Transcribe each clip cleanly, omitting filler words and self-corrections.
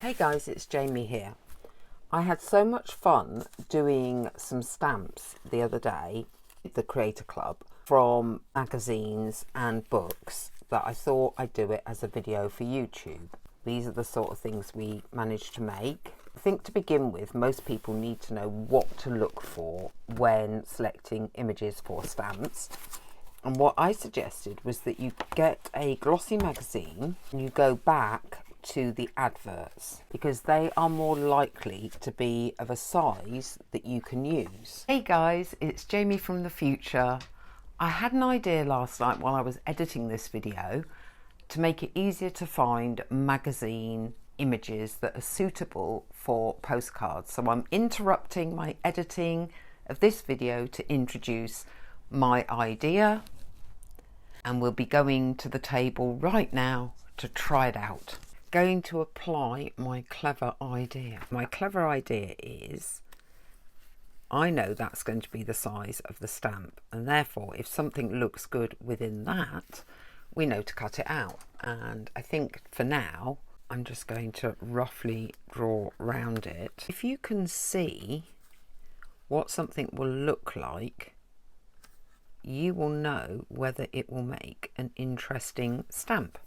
Hey guys, it's Jamie here. I had so much fun doing some stamps the other day with the Creator Club from magazines and books that I thought I'd do it as a video for YouTube. These are the sort of things we managed to make. I think to begin with, most people need to know what to look for when selecting images for stamps. And what I suggested was that you get a glossy magazine and you go back to the adverts because they are more likely to be of a size that you can use. Hey guys, it's Jamie from the future. I had an idea last night while I was editing this video to make it easier to find magazine images that are suitable for postcards. So I'm interrupting my editing of this video to introduce my idea, and we'll be going to the table right now to try it out. Going to apply my clever idea. My clever idea is, I know that's going to be the size of the stamp, and therefore if something looks good within that, we know to cut it out. And I think for now I'm just going to roughly draw around it. If you can see what something will look like, you will know whether it will make an interesting stamp,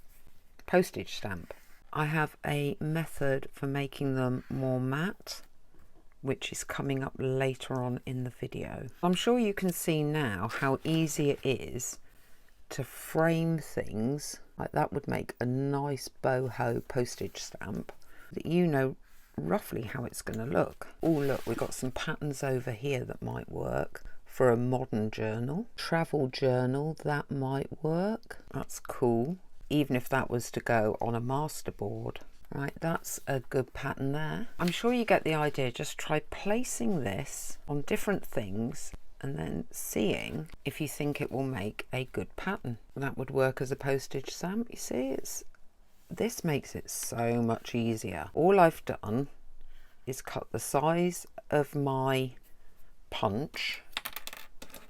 postage stamp. I have a method for making them more matte, which is coming up later on in the video. I'm sure you can see now how easy it is to frame things. Like that would make a nice boho postage stamp that you know roughly how it's going to look. Oh look, we've got some patterns over here that might work for a modern journal. Travel journal, that might work. That's cool. Even if that was to go on a masterboard. Right, that's a good pattern there. I'm sure you get the idea. Just try placing this on different things and then seeing if you think it will make a good pattern. That would work as a postage stamp. You see, this makes it so much easier. All I've done is cut the size of my punch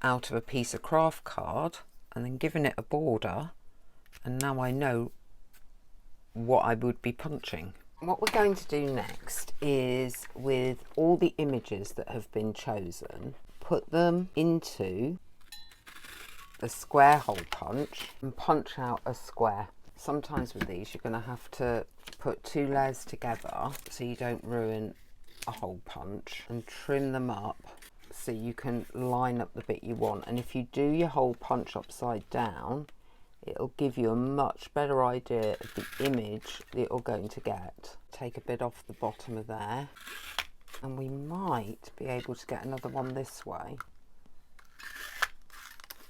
out of a piece of craft card and then given it a border. And now I know what I would be punching. What we're going to do next is, with all the images that have been chosen, put them into the square hole punch and punch out a square. Sometimes with these you're going to have to put two layers together so you don't ruin a hole punch, and trim them up so you can line up the bit you want. And if you do your hole punch upside down, it'll give you a much better idea of the image that you're going to get. Take a bit off the bottom of there, and we might be able to get another one this way.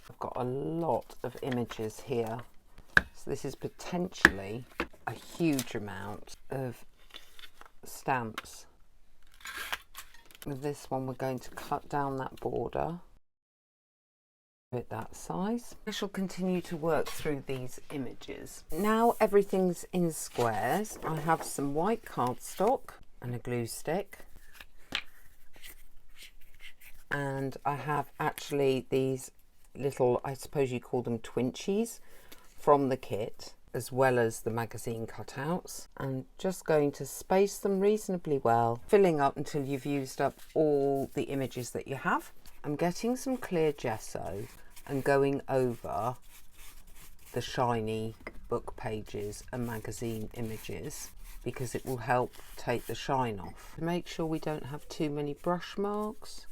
I've got a lot of images here, so this is potentially a huge amount of stamps. With this one, we're going to cut down that border at that size. I shall continue to work through these images. Now everything's in squares. I have some white cardstock and a glue stick, and I have actually these little, I suppose you call them twinchies, from the kit, as well as the magazine cutouts. I'm just going to space them reasonably well, filling up until you've used up all the images that you have. I'm getting some clear gesso and going over the shiny book pages and magazine images because it will help take the shine off. Make sure we don't have too many brush marks.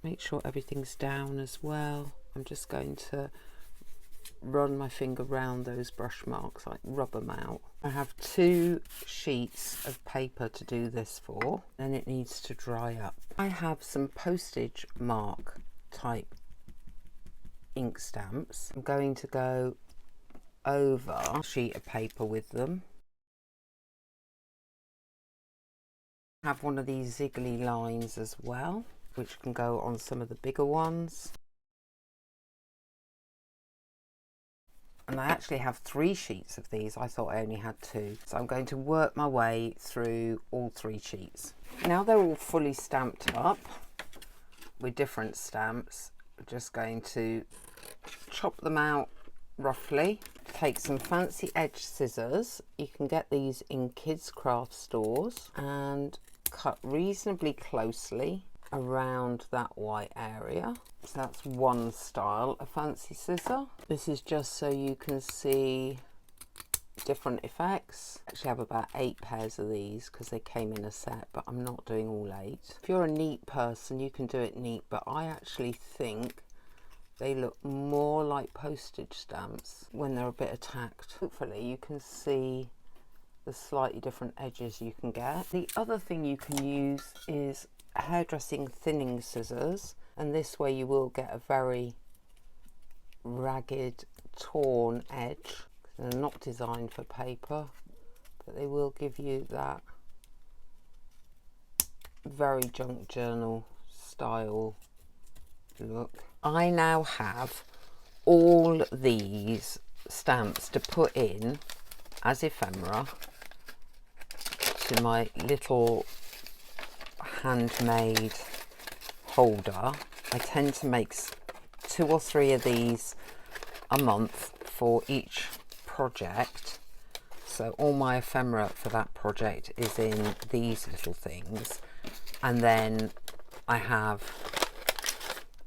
Make sure everything's down as well. I'm just going to run my finger round those brush marks, like rub them out. I have 2 sheets of paper to do this for, and it needs to dry up. I have some postage mark type ink stamps. I'm going to go over a sheet of paper with them. I have one of these ziggly lines as well, which can go on some of the bigger ones. And I actually have 3 sheets of these. I thought I only had 2. So I'm going to work my way through all 3 sheets. Now they're all fully stamped up with different stamps. I'm just going to chop them out roughly. Take some fancy edge scissors. You can get these in kids' craft stores, and cut reasonably closely around that white area. So that's one style of fancy scissor. This is just so you can see different effects. I actually have about 8 pairs of these because they came in a set, but I'm not doing all 8. If you're a neat person, you can do it neat, but I actually think they look more like postage stamps when they're a bit attacked. Hopefully you can see the slightly different edges you can get. The other thing you can use is hairdressing thinning scissors, and this way you will get a very ragged, torn edge. They're not designed for paper, but they will give you that very junk journal style look. I now have all these stamps to put in as ephemera to my little handmade holder. I tend to make 2 or 3 of these a month for each project, so all my ephemera for that project is in these little things, and then I have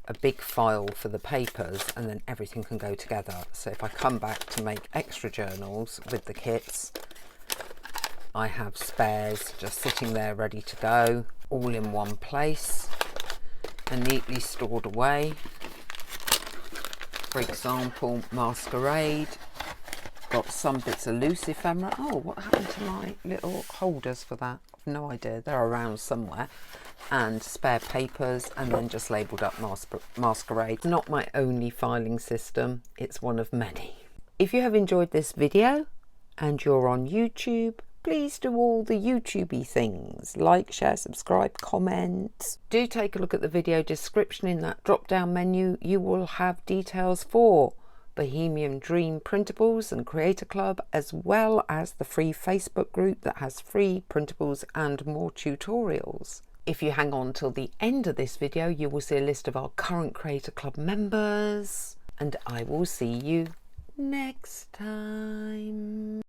a big file for the papers, and then everything can go together. So if I come back to make extra journals with the kits, I have spares just sitting there ready to go, all in one place and neatly stored away. For example, Masquerade, got some bits of loose ephemera. Oh, what happened to my little holders for that? I've no idea, they're around somewhere. And spare papers, and then just labelled up Masquerade. Not my only filing system, it's one of many. If you have enjoyed this video and you're on YouTube, please do all the YouTubey things. Like, share, subscribe, comment. Do take a look at the video description. In that drop down menu you will have details for Bohemian Dream Printables and Creator Club, as well as the free Facebook group that has free printables and more tutorials. If you hang on till the end of this video, you will see a list of our current Creator Club members, and I will see you next time.